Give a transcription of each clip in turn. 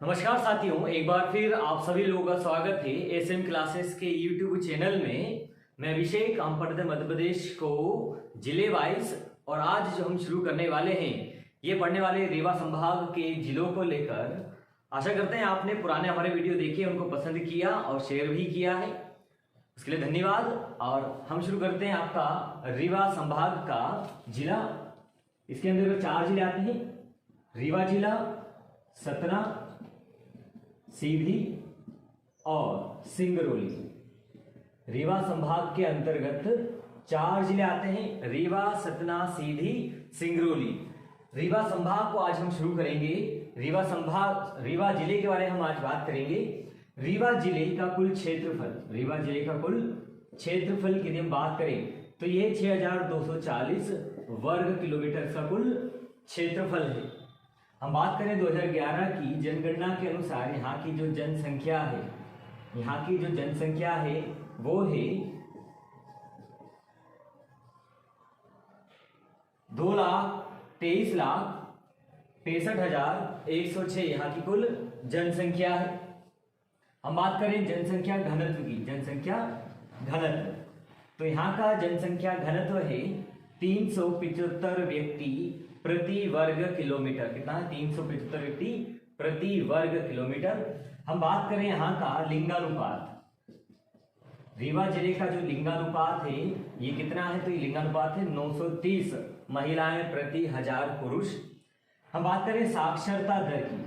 नमस्कार साथियों, एक बार फिर आप सभी लोगों का स्वागत है एसएम क्लासेस के यूट्यूब चैनल में। मैं अभिषेक, हम पढ़ते मध्य प्रदेश को जिले वाइज। और आज जो हम शुरू करने वाले हैं ये पढ़ने वाले रीवा संभाग के जिलों को लेकर। आशा करते हैं आपने पुराने हमारे वीडियो देखे, उनको पसंद किया और शेयर भी किया है, उसके लिए धन्यवाद। और हम शुरू करते हैं आपका रीवा संभाग का जिला। इसके अंदर 4 जिले आते हैं: रीवा जिला, सतना, सीधी और सिंगरौली। रीवा संभाग के अंतर्गत 4 जिले आते हैं: रीवा, सतना, सीधी, सिंगरौली। रीवा संभाग को आज हम शुरू करेंगे। रीवा जिले के बारे में हम आज बात करेंगे। रीवा जिले का कुल क्षेत्रफल की हम बात करें तो यह 6240 वर्ग किलोमीटर का कुल क्षेत्रफल है। हम बात करें 2011 की जनगणना के अनुसार यहाँ की जो जनसंख्या है वो है 2,23,65,106 यहाँ की कुल जनसंख्या है। हम बात करें जनसंख्या घनत्व की, तो यहाँ का जनसंख्या घनत्व है 375 व्यक्ति प्रति वर्ग किलोमीटर। कितना है? 375 व्यक्ति प्रति वर्ग किलोमीटर। हम बात करें यहाँ का लिंगानुपात, रीवा जिले का जो लिंगानुपात है ये कितना है? तो ये लिंगानुपात है 930 महिलाएं प्रति 1000 पुरुष। हम बात करें साक्षरता दर की,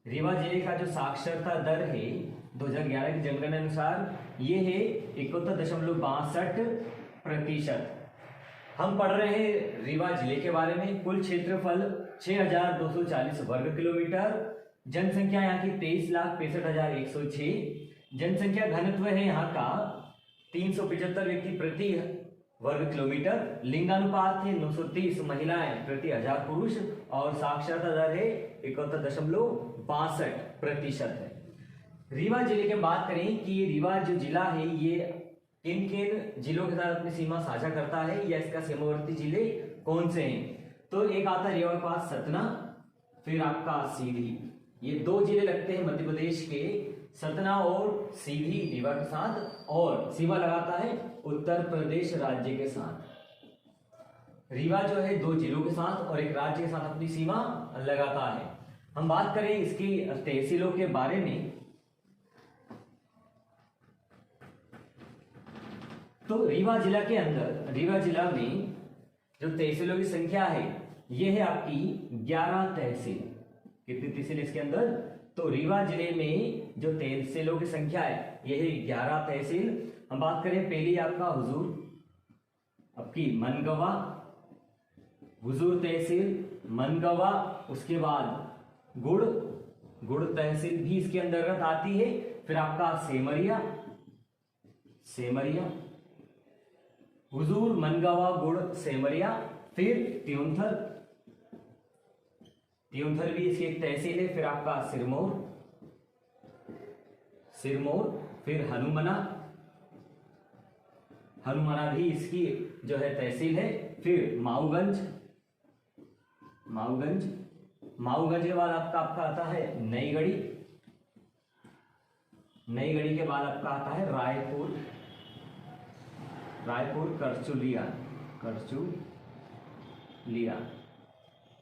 रीवा जिले का जो साक्षरता दर है 2011 की जनगणना अनुसार ये है 71.62%। हम पढ़ रहे हैं रीवा जिले के बारे में। कुल क्षेत्रफल 6240 वर्ग किलोमीटर, जनसंख्या यहाँ की 23,65,106, जनसंख्या घनत्व है यहाँ का 375 व्यक्ति प्रति वर्ग किलोमीटर, लिंगानुपात है 930 महिलाएं प्रति 1000 पुरुष और साक्षरता दर है 71.62% है। रीवा जिले की बात करें कि ये रीवा जो जिला है ये किन किन जिलों के साथ अपनी सीमा साझा करता है या इसका सीमावर्ती जिले कौन से हैं? तो एक आता है रीवा के पास सतना, फिर आपका सीधी। ये 2 जिले लगते हैं मध्य प्रदेश के, सतना और सीधी रीवा के साथ, और सीमा लगाता है उत्तर प्रदेश राज्य के साथ। रीवा जो है 2 जिलों के साथ और एक राज्य के साथ अपनी सीमा लगाता है। हम बात करें इसकी तहसीलों के बारे में तो रीवा जिला के अंदर, रीवा जिला में जो तहसीलों की संख्या है ये है आपकी 11 तहसील। कितनी तहसील इसके अंदर? तो रीवा जिले में जो तहसीलों की संख्या है ये है 11 तहसील। हम बात करें पहली आपका आपकी मनगवा, हुजूर तहसील, मनगवा। उसके बाद गुड़ तहसील भी इसके अंतर्गत आती है। फिर आपका सेमरिया, हुजूर, मनगवा, गुड़, सेमरिया। फिर त्योंथर भी इसकी एक तहसील है। फिर आपका सिरमौर, फिर हनुमना भी इसकी जो है तहसील है। फिर माऊगंज के बाद आपका आता है नईगढ़ी के बाद आपका आता है रायपुर, करचुलिया।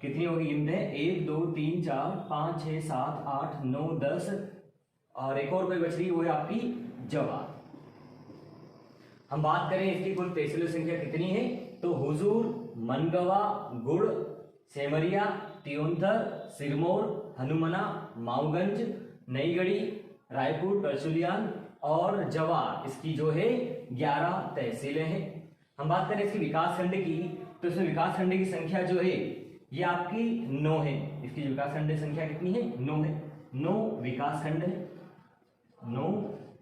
कितनी होगी गिनते हैं? 1 2 3 4 5 6 7 8 9 10 और एक और कोई बच रही है वो है आपकी जवाब। हम बात करें इसकी कुल तहसीलों की संख्या कितनी है तो हुजूर, मनगवा, गुड़, सेमरिया, त्योंथर, सिरमौर, हनुमना, माऊगंज, नईगढ़ी, रायपुर, करचुलियान और जवार, इसकी जो है 11 तहसीलें हैं। हम बात करें इसकी विकासखंड की तो इसमें विकासखंड की संख्या जो है ये आपकी 9 है। इसकी विकासखंड संख्या कितनी है? 9 है। 9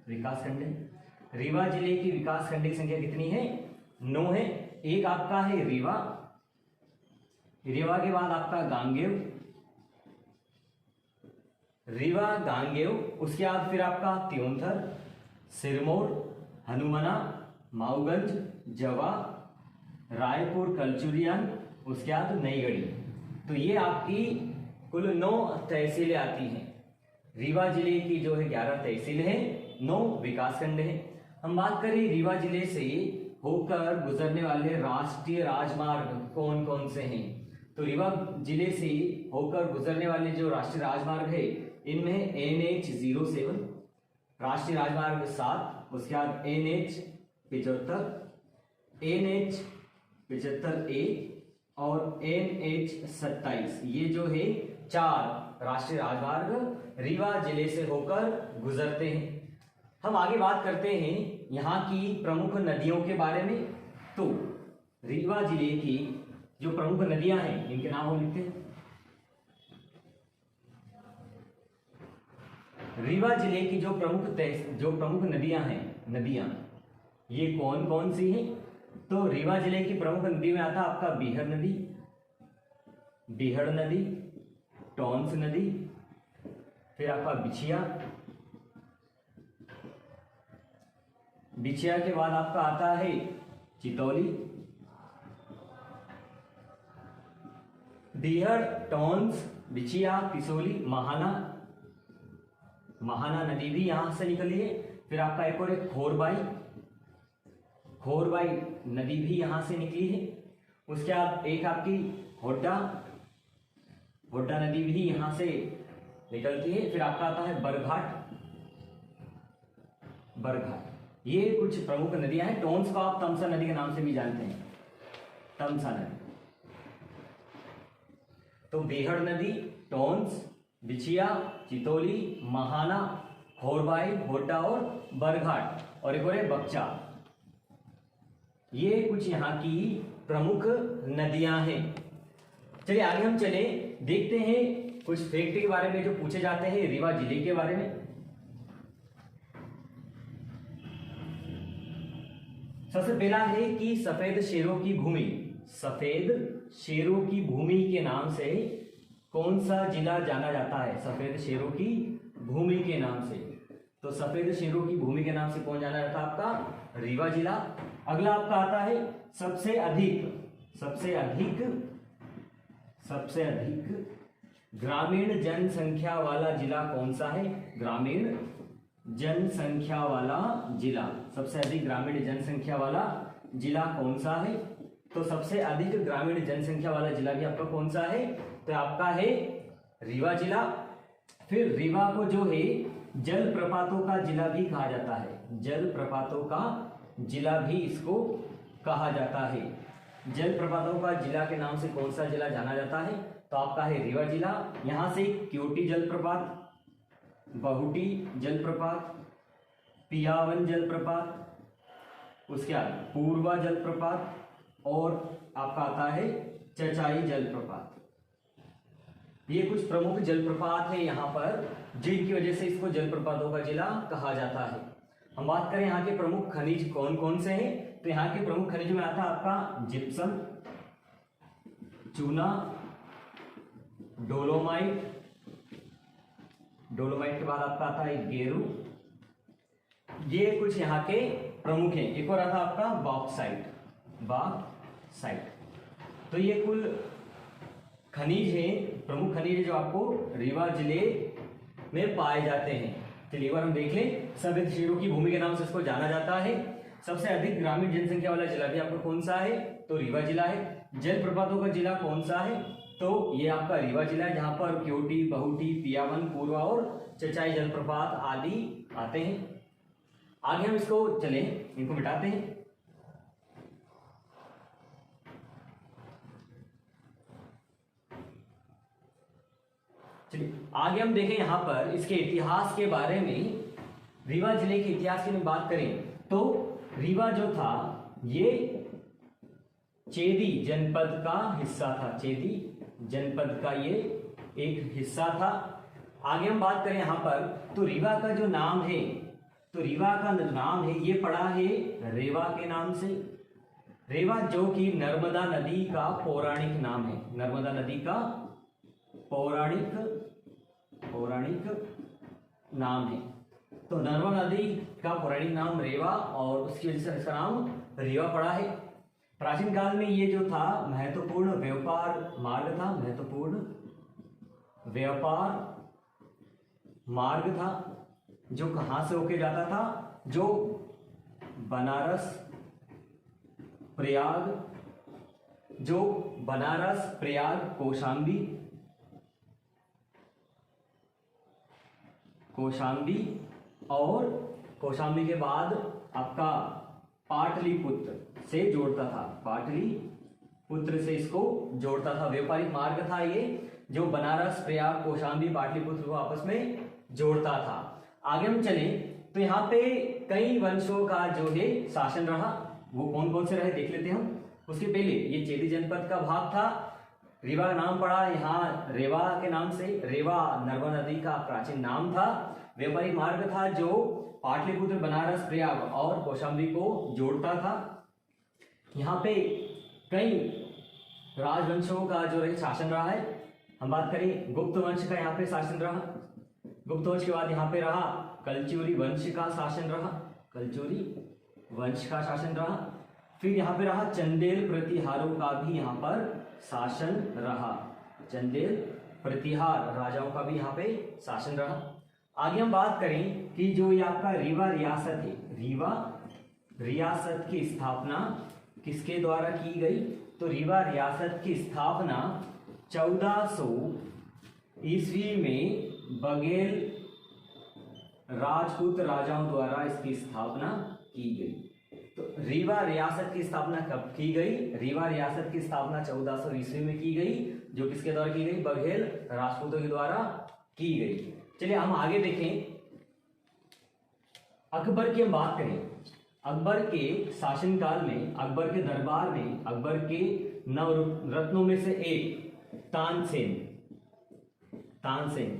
विकासखंड है। रीवा जिले की विकासखंड की संख्या कितनी है? 9 है। एक आपका है रीवा के बाद आपका गांगेव, उसके बाद फिर आपका त्योंथर, सिरमौर, हनुमना, माऊगंज, जवा, रायपुर, कलचुरियान, उसके बाद नईगढ़ी। तो ये आपकी कुल 9 तहसीलें आती हैं। रीवा जिले की जो है 11 तहसील है, 9 विकासखंड है। हम बात करें रीवा जिले से होकर गुजरने वाले राष्ट्रीय राजमार्ग कौन कौन से हैं, तो रीवा जिले से होकर गुजरने वाले जो राष्ट्रीय राजमार्ग है इनमें NH07 राष्ट्रीय राजमार्ग 7, उसके बाद NH75, NH75A और NH27, ये जो है 4 राष्ट्रीय राजमार्ग रीवा जिले से होकर गुजरते हैं। हम आगे बात करते हैं यहाँ की प्रमुख नदियों के बारे में। तो रीवा जिले की जो प्रमुख नदियां हैं इनके नाम हम लिखते हैं। रीवा जिले की जो प्रमुख नदियां हैं, ये कौन कौन सी हैं, तो रीवा जिले की प्रमुख नदी में आता है आपका बिहड़ नदी, टॉन्स नदी, फिर आपका बिछिया के बाद आपका आता है चितौली। बिहड़, टॉन्स, बिछिया, पिसोली, महाना नदी भी यहां से निकली है। फिर आपका एक और खोरबाई नदी भी यहां से निकली है। उसके बाद एक आपकी होड्डा नदी भी यहां से निकलती है। फिर आपका आता है बरघाट। ये कुछ प्रमुख नदियां हैं। टॉन्स को आप तमसा नदी के नाम से भी जानते हैं, तमसा नदी। तो बिहड़ नदी, टॉन्स, बिछिया, चितौली, महाना, खोरबाई, होड्डा और बरघाट, और एक और है बक्चा। ये कुछ यहाँ की प्रमुख नदियां हैं। चलिए आगे हम चले, देखते हैं कुछ फैक्ट के बारे में जो पूछे जाते हैं रीवा जिले के बारे में। सबसे पहला है कि सफेद शेरों की भूमि के नाम से कौन सा जिला जाना जाता है? सफेद शेरों की भूमि के नाम से, तो सफेद शेरों की भूमि के नाम से कौन जाना जाता है? आपका रीवा जिला। अगला आपका आता है सबसे अधिक ग्रामीण जनसंख्या वाला जिला कौन सा है? ग्रामीण जनसंख्या वाला जिला, सबसे अधिक ग्रामीण जनसंख्या वाला जिला कौन सा है? तो सबसे अधिक ग्रामीण जनसंख्या वाला जिला भी आपका कौन सा है? तो आपका है रीवा जिला। फिर रीवा को जो है जलप्रपातों का जिला भी कहा जाता है, जलप्रपातों का जिला भी इसको कहा जाता है। जलप्रपातों का जिला के नाम से कौन सा जिला जाना जाता है? तो आपका है रीवा जिला। यहां से क्योटी जलप्रपात, बहुटी जलप्रपात, पियावन जलप्रपात, उसके बाद पूर्वा जलप्रपात और आपका आता है चचाई जलप्रपात। ये कुछ प्रमुख जलप्रपात है यहाँ पर, जिनकी वजह से इसको जलप्रपातों का जिला कहा जाता है। हम बात करें यहाँ के प्रमुख खनिज कौन कौन से हैं, तो यहाँ के प्रमुख खनिज में आता है आपका जिप्सम, चूना, डोलोमाइट के बाद आपका आता है गेरू। ये कुछ यहाँ के प्रमुख हैं। एक और आता है आपका बॉक्साइट। तो ये कुल खनिज है, प्रमुख खनिज है जो आपको रीवा जिले में पाए जाते हैं। चलिए एक बार हम देख लें। सफेद शेरों की भूमि के नाम से इसको जाना जाता है। सबसे अधिक ग्रामीण जनसंख्या वाला जिला भी आपको कौन सा है? तो रीवा जिला है। जलप्रपातों का जिला कौन सा है? तो ये आपका रीवा जिला है, जहां पर क्योटी, बहुटी, पियावन, पूर्वा और चचाई जलप्रपात आदि आते हैं। आगे हम इसको चले, इनको मिटाते हैं। चलिए आगे हम देखें यहाँ पर इसके इतिहास के बारे में। रीवा जिले के इतिहास की बात करें तो रीवा जो था ये चेदी जनपद का हिस्सा था। चेदी जनपद का ये एक हिस्सा था। आगे हम बात करें यहाँ पर तो रीवा का जो नाम है, तो रीवा का नाम है ये पड़ा है रेवा के नाम से। रेवा जो कि नर्मदा नदी का पौराणिक नाम है। नर्मदा नदी का पौराणिक नाम है। तो नर्मदा नदी का पौराणिक नाम रेवा और उसकी वजह से इसका नाम रीवा पड़ा है। प्राचीन काल में ये जो था महत्वपूर्ण व्यापार मार्ग था, महत्वपूर्ण व्यापार मार्ग था जो कहां से होके जाता था, जो बनारस प्रयाग कौशाम्बी और कौशाम्बी के बाद आपका पाटलिपुत्र से जोड़ता था, पाटलिपुत्र से इसको जोड़ता था। व्यापारिक मार्ग था ये जो बनारस प्रयाग कौशाम्बी पाटलिपुत्र को आपस में जोड़ता था। आगे हम चले तो यहाँ पे कई वंशों का जो है शासन रहा, वो कौन कौन से रहे देख लेते हैं हम। उसके पहले ये चेदी जनपद का भाग था, रीवा का नाम पड़ा यहाँ रेवा के नाम से, रेवा नर्मदा नदी का प्राचीन नाम था। व्यापारिक मार्ग था जो पाटलिपुत्र बनारस प्रयाग और कौशाम्बी को जोड़ता था। यहाँ पे कई राजवंशों का जो है शासन रहा है। हम बात करें गुप्त वंश का, यहाँ पे शासन रहा। गुप्त वंश के बाद यहाँ पे रहा कलचुरी वंश का शासन रहा, कलचुरी वंश का शासन रहा। फिर यहाँ पे रहा चंदेल प्रतिहारों का भी यहाँ पर शासन रहा, चंदेल प्रतिहार राजाओं का भी यहाँ पे शासन रहा। आगे हम बात करें कि जो ये आपका रीवा रियासत है, रीवा रियासत की स्थापना किसके द्वारा की गई, तो रीवा रियासत की स्थापना 1400 ईस्वी में बघेल राजपूत राजाओं द्वारा इसकी स्थापना की गई। तो रीवा रियासत की स्थापना कब की गई, रीवा रियासत की स्थापना 1400 ईस्वी में की गई, जो किसके द्वारा की गई, बघेल राजपूतों के द्वारा की गई। चलिए हम आगे देखें, अकबर की हम बात करें। अकबर के शासनकाल में, अकबर के दरबार में, अकबर के नवरत्नों में से एक तानसेन,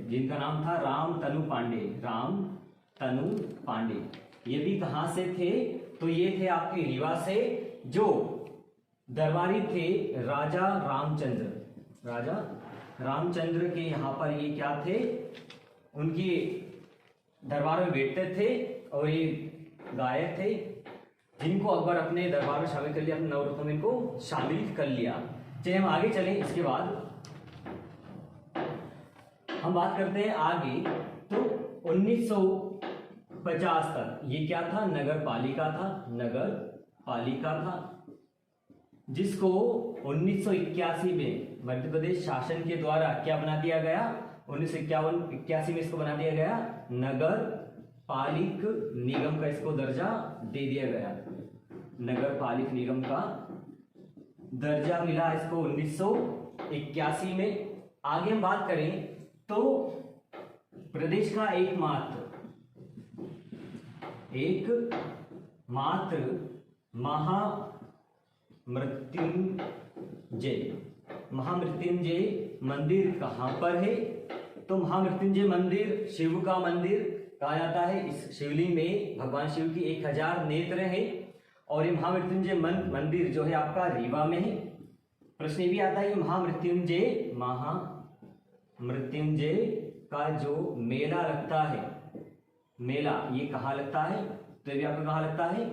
जिनका नाम था राम तनु पांडे, ये भी कहां से थे, तो ये थे आपके रीवा से, जो दरबारी थे राजा रामचंद्र के यहाँ पर ये क्या थे, उनकी दरबार में बैठते थे और ये गायक थे, जिनको अकबर अपने दरबार में शामिल कर लिया, अपने नवरत्नों में इनको शामिल कर लिया। चलिए हम आगे चलें। इसके बाद हम बात करते हैं आगे, तो 1950 तक ये क्या था, नगर पालिका था, जिसको 1981 में मध्य प्रदेश शासन के द्वारा क्या बना दिया गया, 1981 में इसको बना दिया गया नगर पालिक निगम का इसको दर्जा दे दिया गया, नगर पालिक निगम का दर्जा मिला इसको 1981 में। आगे हम बात करें तो प्रदेश का एकमात्र महामृत्युंजय मंदिर कहां पर है, तो महामृत्युंजय मंदिर शिव का मंदिर कहा जाता है। इस शिवलिंग में भगवान शिव की 1000 नेत्र है और ये महामृत्युंजय मंदिर जो है आपका रीवा में है। प्रश्न भी आता है महामृत्युंजय का जो मेला लगता है, मेला ये कहाँ लगता है, तो ये आपको कहाँ लगता है,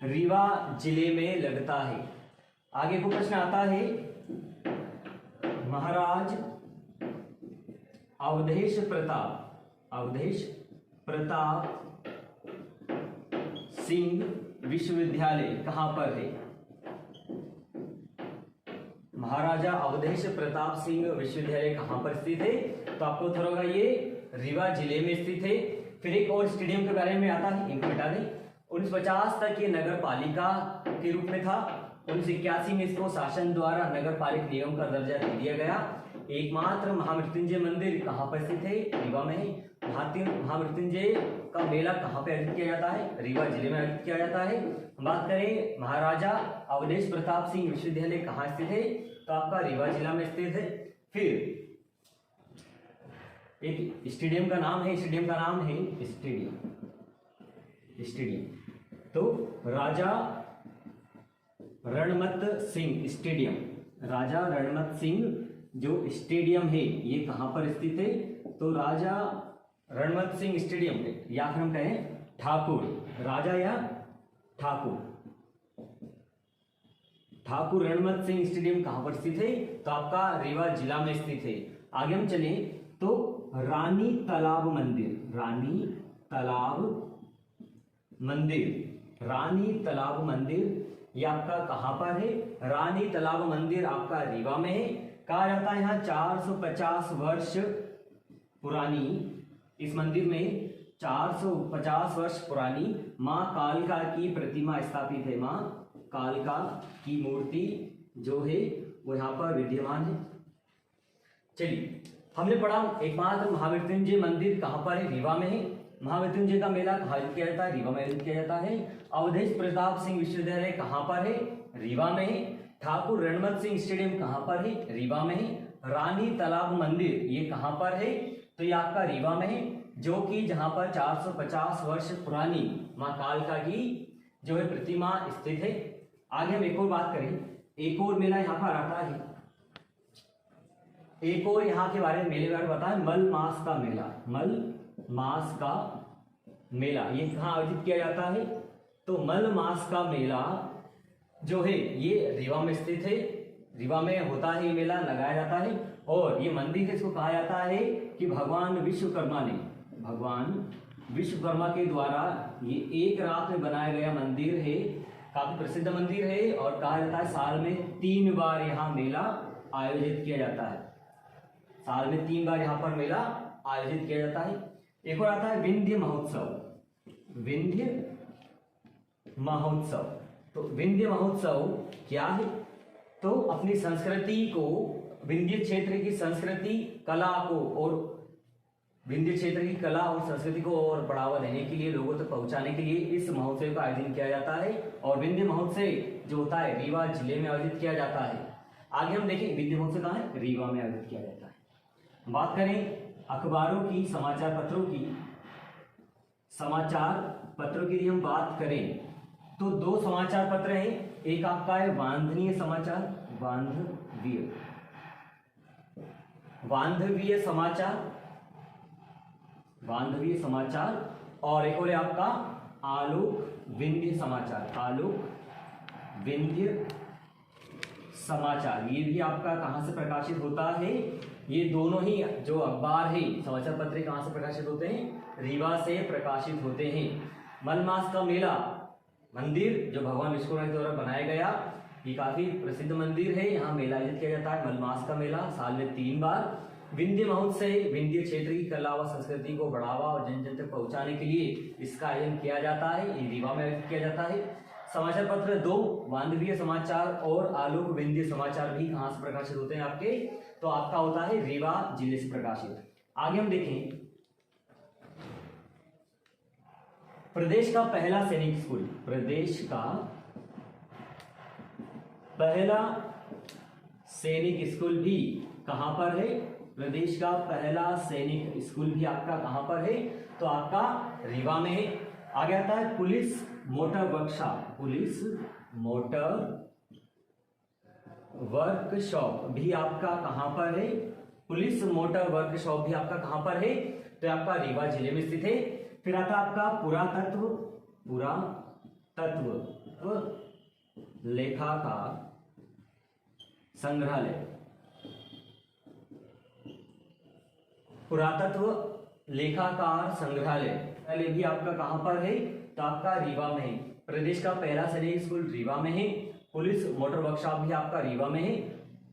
रीवा जिले में लगता है। आगे को प्रश्न आता है, महाराज अवधेश प्रताप सिंह विश्वविद्यालय कहां पर है, महाराजा अवधेश प्रताप सिंह विश्वविद्यालय कहां पर स्थित है, तो आपको उत्तर होगा ये रीवा जिले में स्थित है। फिर एक और स्टेडियम के बारे में आता है, इनको मिटा दें। 1950 तक ये नगर पालिका के रूप में था, 1981 में इसको शासन द्वारा नगर पालिक निगम का दर्जा दे दिया गया। एकमात्र महामृत्युंजय मंदिर कहां पर स्थित है, रीवा में है। महामृत्युंजय का मेला कहां पे आयोजित किया जाता है, रीवा जिले में आयोजित किया जाता है। बात करें महाराजा अवधेश प्रताप सिंह विश्वविद्यालय कहां स्थित है, तो आपका रीवा जिला में स्थित है। फिर एक स्टेडियम का नाम है, स्टेडियम, तो राजा रणमत सिंह स्टेडियम, राजा रणमत सिंह जो स्टेडियम है ये कहां पर स्थित है, तो राजा रणमत सिंह स्टेडियम है, या फिर हम कहें ठाकुर, राजा या ठाकुर रणमत सिंह स्टेडियम कहां पर स्थित है, तो आपका रीवा जिला में स्थित है। आगे हम चले तो रानी तालाब मंदिर, रानी तालाब मंदिर, रानी तालाब मंदिर ये आपका कहां पर है? रानी तालाब मंदिर आपका रीवा में है। कहा जाता है यहाँ 450 वर्ष पुरानी, इस मंदिर में 450 वर्ष पुरानी माँ कालिका की प्रतिमा स्थापित है। माँ कालिका की मूर्ति जो है वो यहाँ पर विद्यमान है। चलिए, हमने पढ़ा एकमात्र महामृत्युंजय मंदिर कहाँ पर है? रीवा में है। महामृत्युंजय का मेला कहाँ आयोजित किया जाता है? रीवा में आयोजित किया जाता है। अवधेश प्रताप सिंह विश्वविद्यालय कहाँ पर है? रीवा में है। ठाकुर रणमत सिंह स्टेडियम कहाँ पर है? रीवा में है। रानी तालाब मंदिर ये कहाँ पर है? तो ये आपका रीवा में है, जो कि जहाँ पर 450 वर्ष पुरानी माँ कालिका की जो है प्रतिमा स्थित है। आगे हम एक और बात करें, एक और मेला यहाँ पर आता है, एक और यहाँ के बारे में मेले के बारे में बताएं, मल मास का मेला। मल मास का मेला ये कहाँ आयोजित किया जाता है? तो मल मास का मेला जो है ये रीवा में स्थित है। रीवा में होता है, ये मेला लगाया जाता है। और ये मंदिर इसको कहा जाता है कि भगवान विश्वकर्मा ने, भगवान विश्वकर्मा के द्वारा ये एक रात में बनाया गया मंदिर है। काफी प्रसिद्ध मंदिर है और कहा जाता है साल में 3 बार यहाँ मेला आयोजित किया जाता है। साल में 3 बार यहाँ पर मेला आयोजित किया जाता है। एक और आता है विंध्य महोत्सव। विंध्य महोत्सव, तो विंध्य महोत्सव क्या है? तो अपनी संस्कृति को, विंध्य क्षेत्र की संस्कृति कला को और विंध्य क्षेत्र की कला और संस्कृति को और बढ़ावा देने के लिए, लोगों तक पहुंचाने के लिए इस महोत्सव का आयोजन किया जाता है। और विंध्य महोत्सव जो होता है रीवा जिले में आयोजित किया जाता है। आगे हम देखें विंध्य महोत्सव कहाँ है? रीवा में आयोजित किया जाता है। बात करें अखबारों की, समाचार पत्रों की, समाचार पत्रों की हम बात करें तो 2 समाचार पत्र हैं। एक आपका है वांधनीय समाचार, वांधवीय, वांधवीय समाचार, वांधवीय समाचार, और एक और है आपका आलोक विंध्य समाचार, आलोक विंध्य समाचार। ये भी आपका कहां से प्रकाशित होता है? ये दोनों ही जो अखबार है, समाचार पत्र कहां से प्रकाशित होते हैं? रीवा से प्रकाशित होते हैं। मलमास का मेला मंदिर जो भगवान विश्वकर्मा के द्वारा बनाया गया, ये काफी प्रसिद्ध मंदिर है। यहाँ मेला आयोजित किया जाता है, मलमास का मेला साल में 3 बार। विंध्य महोत्सव विंध्य क्षेत्र की कला व संस्कृति को बढ़ावा और जन जन तक पहुंचाने के लिए इसका आयोजन किया जाता है। ये रीवा में आयोजित किया जाता है। समाचार पत्र 2 वांधवीय समाचार और आलोक विंध्य समाचार भी कहां से प्रकाशित होते हैं आपके? तो आपका होता है रीवा जिले से प्रकाशित। आगे हम देखें प्रदेश का पहला सैनिक स्कूल, प्रदेश का पहला सैनिक स्कूल भी कहां पर है? प्रदेश का पहला सैनिक स्कूल भी आपका कहां पर है? तो आपका रीवा में है। आगे आता है police motor workshop, police motor workshop भी आपका कहां पर है? पुलिस मोटर वर्कशॉप भी आपका कहां पर है? तो आपका रीवा जिले में स्थित है। फिर आता आपका पुरातत्व, पुरातत्व लेखाकार संग्रहालय, पुरातत्व लेखाकार संग्रहालय भी आपका कहां पर है? तो आपका रीवा में है। प्रदेश का पहला सैनिक स्कूल रीवा में है। पुलिस मोटर वर्कशॉप भी आपका रीवा में है।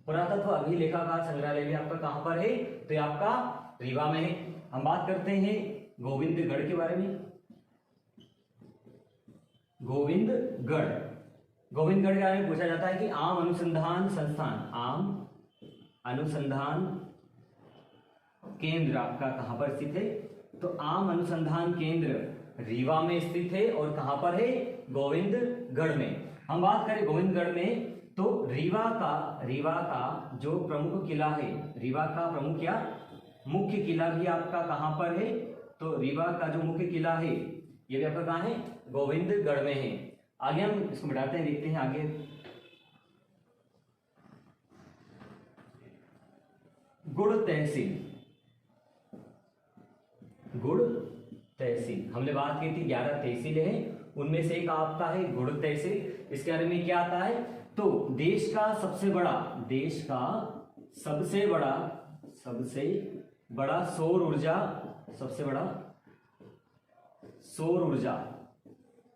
पुरातत्व अभिलेखाकार संग्रहालय भी आपका कहां पर है? तो ये आपका रीवा में है। हम बात करते हैं गोविंदगढ़ के बारे में। गोविंदगढ़, गोविंदगढ़ के बारे में पूछा जाता है कि आम अनुसंधान संस्थान, आम अनुसंधान केंद्र आपका कहां पर स्थित है? तो आम अनुसंधान केंद्र रीवा में स्थित है। और कहां पर है? गोविंदगढ़ में। हम बात करें गोविंदगढ़ में तो रीवा का जो प्रमुख किला है, रीवा का प्रमुख या मुख्य किला भी आपका कहां पर है? तो रीवा का जो मुख्य किला है ये भी आपका कहां है? गोविंदगढ़ में है। आगे हम इसको मिटाते हैं, देखते हैं आगे। गुड़ तहसील, गुड़ तहसील हमने बात की थी 11 तहसीलें हैं, उनमें से एक आपका है गुड़ तहसील। इसके बारे में क्या आता है? तो देश का सबसे बड़ा सबसे बड़ा सौर ऊर्जा, सबसे बड़ा सौर ऊर्जा,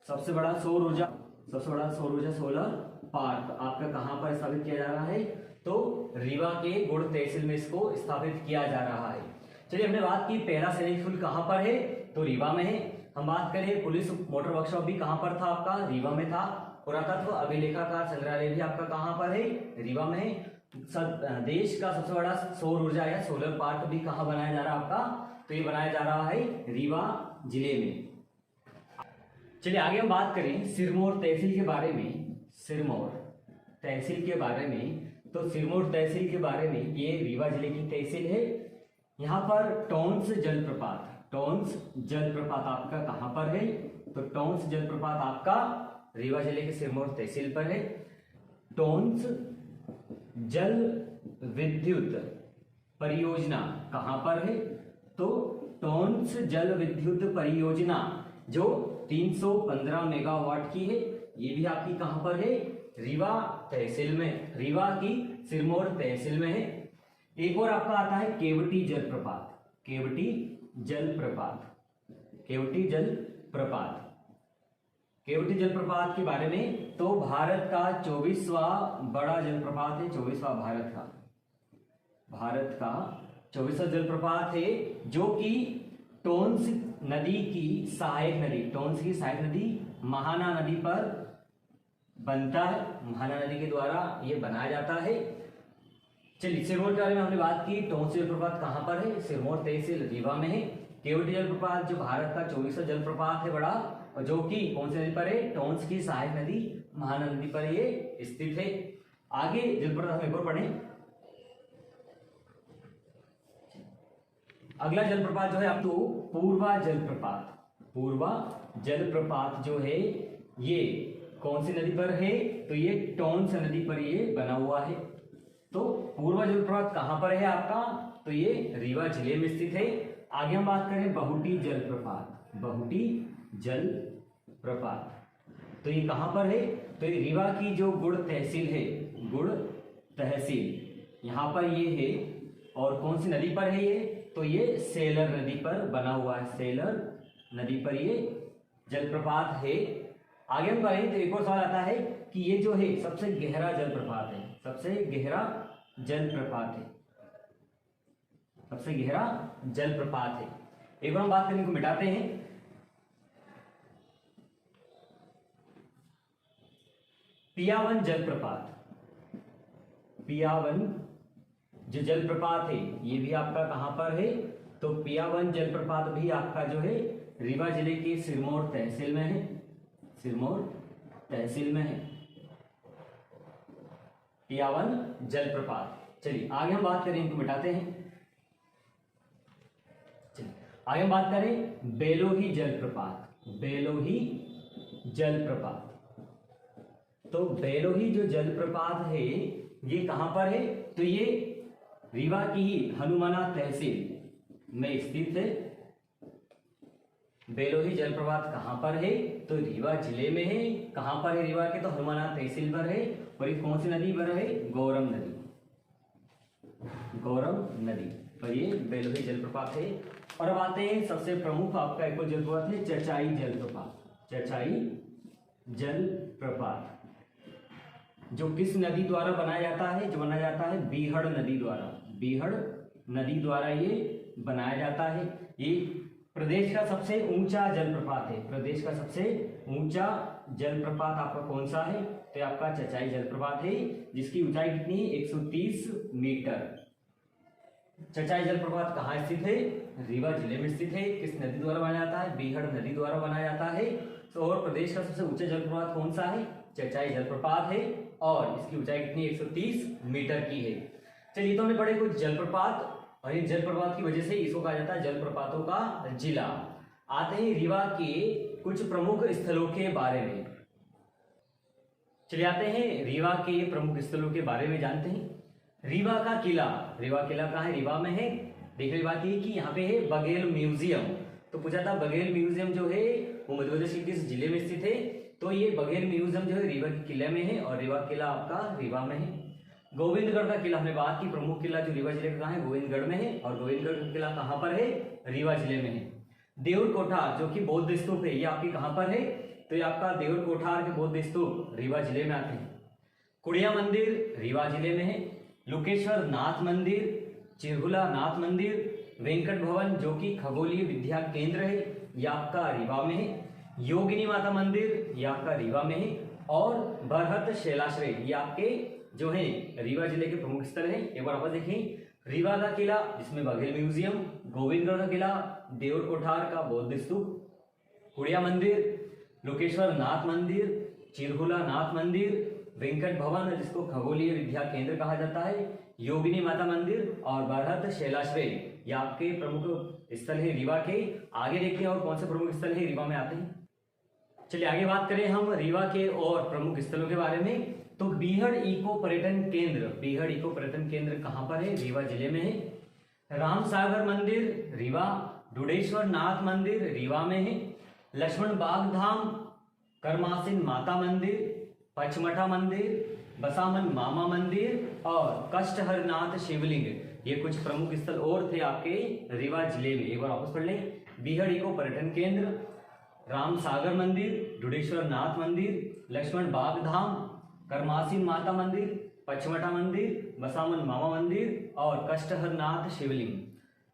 सबसे बड़ा सौर ऊर्जा, सबसे बड़ा सौर ऊर्जा सोलर पार्क आपका कहां पर स्थापित किया जा रहा है? तो रीवा के गुड़ तहसील में इसको स्थापित किया जा रहा है। चलिए, हमने बात की पहला सैनिक स्कूल कहां पर है? तो रीवा में है। हम बात करें पुलिस मोटर वर्कशॉप भी कहां पर था? आपका रीवा में था। पुरातत्व अभिलेखागार संग्रहालय भी आपका कहां पर है? रीवा में है। देश का सबसे बड़ा सौर ऊर्जा या सोलर पार्क भी कहां बनाया जा रहा है आपका? तो ये बनाया जा रहा है रीवा जिले में। चलिए आगे हम बात करें सिरमौर तहसील के बारे में। सिरमौर तहसील के बारे में, तो सिरमौर तहसील के बारे में, ये रीवा जिले की तहसील है। यहाँ पर टोंस जलप्रपात, टोंस जलप्रपात आपका कहां पर है? तो टोंस जलप्रपात आपका रीवा जिले के सिरमौर तहसील पर है। टोंस जल विद्युत परियोजना कहां पर है? तो टोंस जल विद्युत परियोजना जो 315 मेगावाट की है, ये भी आपकी कहां पर है? रीवा तहसील में, रीवा की सिरमौर तहसील में है। एक और आपका आता है केवटी जलप्रपात, केवटी जलप्रपात, केवटी जलप्रपात, केवटी जलप्रपात के बारे में, तो भारत का 24वां बड़ा जलप्रपात है, 24वां भारत का 24वां जलप्रपात है, जो कि टोंस नदी की सहायक नदी, टोंस की सहायक नदी महाना नदी पर बनता है। महाना नदी के द्वारा ये बनाया जाता है। चलिए, सिरमौर के बारे में हमने बात की। टोंस जलप्रपात कहां पर है? सिरमौर तहसील रीवा में है। केवटी जलप्रपात जो भारत का 24वां जलप्रपात है बड़ा, और जो कि कौन सी नदी पर है? टोंस की सहायक नदी महाना नदी पर ये स्थित है। आगे जलप्रपात हम एक और पढ़ें। अगला जलप्रपात जो है आप, तो पूर्वा जलप्रपात, पूर्वा जलप्रपात जो है ये कौन सी नदी पर है? तो ये टोंस नदी पर ये बना हुआ है। तो पूर्वा जलप्रपात कहां पर है आपका? तो ये रीवा जिले में स्थित है। आगे हम बात करें बहुटी जलप्रपात, बहुटी जलप्रपात, तो ये कहां पर है? तो ये रीवा की जो गुड़ तहसील है, गुड़ तहसील, यहां पर ये है। और कौन सी नदी पर है ये? तो ये सेलर नदी पर बना हुआ है, सेलर नदी पर ये जलप्रपात है। आगे हम करें तो एक और सवाल आता है कि ये जो है सबसे गहरा जलप्रपात है, सबसे गहरा जलप्रपात है, सबसे गहरा जलप्रपात है। एक बार हम बात करने को मिटाते हैं। पियावन जलप्रपात, पियावन जो जलप्रपात है ये भी आपका कहां पर है? तो पियावन जलप्रपात भी आपका जो है रीवा जिले के सिरमौर तहसील में है, सिरमौर तहसील में है पियावन जलप्रपात। चलिए आगे हम बात करें, इनको मिटाते हैं। चलिए आगे हम बात करें बेलोही जलप्रपात, बेलोही जलप्रपात। तो बेलोही जो जलप्रपात है ये कहां पर है? तो ये रीवा की ही हनुमाना तहसील में स्थित है। बेलोही जलप्रपात कहां पर है? तो रीवा जिले में है। कहां पर है रीवा के? तो हनुमाना तहसील पर है। और ये कौन सी नदी पर है? गौरम नदी, गौरम नदी पर ये बेलोही जलप्रपात है। और अब आते हैं सबसे प्रमुख आपका एक जलप्रपात है चचाई जलप्रपात, चचाई जलप्रपात, जो किस नदी द्वारा बनाया जाता है? जो बनाया जाता है बीहड़ नदी द्वारा, बीहड़ नदी द्वारा ये बनाया जाता है। ये प्रदेश का सबसे ऊंचा जलप्रपात है, प्रदेश का सबसे ऊंचा जलप्रपात आपका कौन सा है? तो आपका चचाई जलप्रपात है, जिसकी ऊंचाई कितनी है? 130 मीटर। चचाई जलप्रपात कहाँ स्थित है? रीवा जिले में स्थित है। किस नदी द्वारा बनाया जाता है? बीहड़ नदी द्वारा बनाया जाता है। तो और प्रदेश का सबसे ऊंचा जलप्रपात कौन सा है? चचाई जलप्रपात है, और इसकी ऊंचाई कितनी? 130 मीटर की है। चलिए, तो हमने पढ़े कुछ जलप्रपात, और इन जलप्रपात की वजह से इसको कहा जाता है जलप्रपातों का जिला। आते हैं रीवा के कुछ प्रमुख स्थलों के बारे में। चलिए आते हैं रीवा के प्रमुख स्थलों के बारे में जानते हैं। रीवा का किला, रीवा किला कहाँ है? रीवा में है। देखने की बात ये कि यहाँ पे है बघेल म्यूजियम। तो पूछा था बघेल म्यूजियम जो है वो मध्य प्रदेश के किस जिले में स्थित है? तो ये बघेल म्यूजियम जो है रीवा के किले में है, और रीवा किला आपका रीवा में है। गोविंदगढ़ का किला हमने बात की, प्रमुख किला जो रीवा जिले का कहाँ है, गोविंदगढ़ में है। और गोविंदगढ़ का किला कहाँ पर है, रीवा जिले में है। देउर कोठार जो कि बौद्ध स्तूप है, ये आपकी कहाँ पर है, तो ये आपका देउर कोठार के बौद्ध स्तूप रीवा जिले में आते हैं। कुड़िया मंदिर रीवा जिले में है। लुकेश्वर नाथ मंदिर, चिरहुला नाथ मंदिर, वेंकट भवन जो कि खगोलीय विद्या केंद्र है, ये आपका रीवा में है। योगिनी माता मंदिर ये आपका रीवा में है। और बरहत शैलाश्रय ये आपके जो है रीवा जिले के प्रमुख स्थल है। एक बार आप देखें, रीवा का किला जिसमें बघेल म्यूजियम, गोविंदगढ़ का किला, देउर कोठार का बौद्ध स्तूप, कुड़िया मंदिर, लोकेश्वर नाथ मंदिर, चिरहुला नाथ मंदिर, वेंकट भवन जिसको खगोलीय विद्या केंद्र कहा जाता है, योगिनी माता मंदिर और बरहत शैलाश्रय ये आपके प्रमुख स्थल है रीवा के। आगे देखते हैं और कौन से प्रमुख स्थल है रीवा में आते हैं। चलिए आगे बात करें हम रीवा के और प्रमुख स्थलों के बारे में। तो बीहड़ इको पर्यटन केंद्र, बीहड़ इको पर्यटन केंद्र कहाँ पर है, रीवा जिले में है। रामसागर मंदिर रीवा, डुडेश्वर नाथ मंदिर रीवा में है। लक्ष्मण बाग धाम, करमासिन माता मंदिर, पचमठा मंदिर, बसामन मामा मंदिर और कष्टहरनाथ शिवलिंग, ये कुछ प्रमुख स्थल और थे आपके रीवा जिले में। एक बार वापस पढ़ लें, बीहड़ इको पर्यटन केंद्र, रामसागर मंदिर, डुडेश्वर नाथ मंदिर, लक्ष्मण बाग धाम, करमासिन माता मंदिर, पचमठा मंदिर, बसामन मामा मंदिर और कष्टहरनाथ शिवलिंग।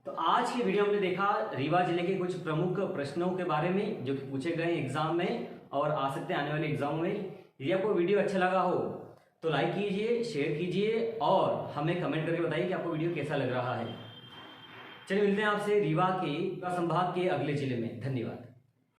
तो आज की वीडियो में देखा रीवा जिले के कुछ प्रमुख प्रश्नों के बारे में जो कि पूछे गए एग्जाम में और आ सकते आने वाले एग्जाम में। यदि आपको वीडियो अच्छा लगा हो तो लाइक कीजिए, शेयर कीजिए और हमें कमेंट करके बताइए कि आपको वीडियो कैसा लग रहा है। चलिए मिलते हैं आपसे रीवा के संभाग के अगले जिले में। धन्यवाद।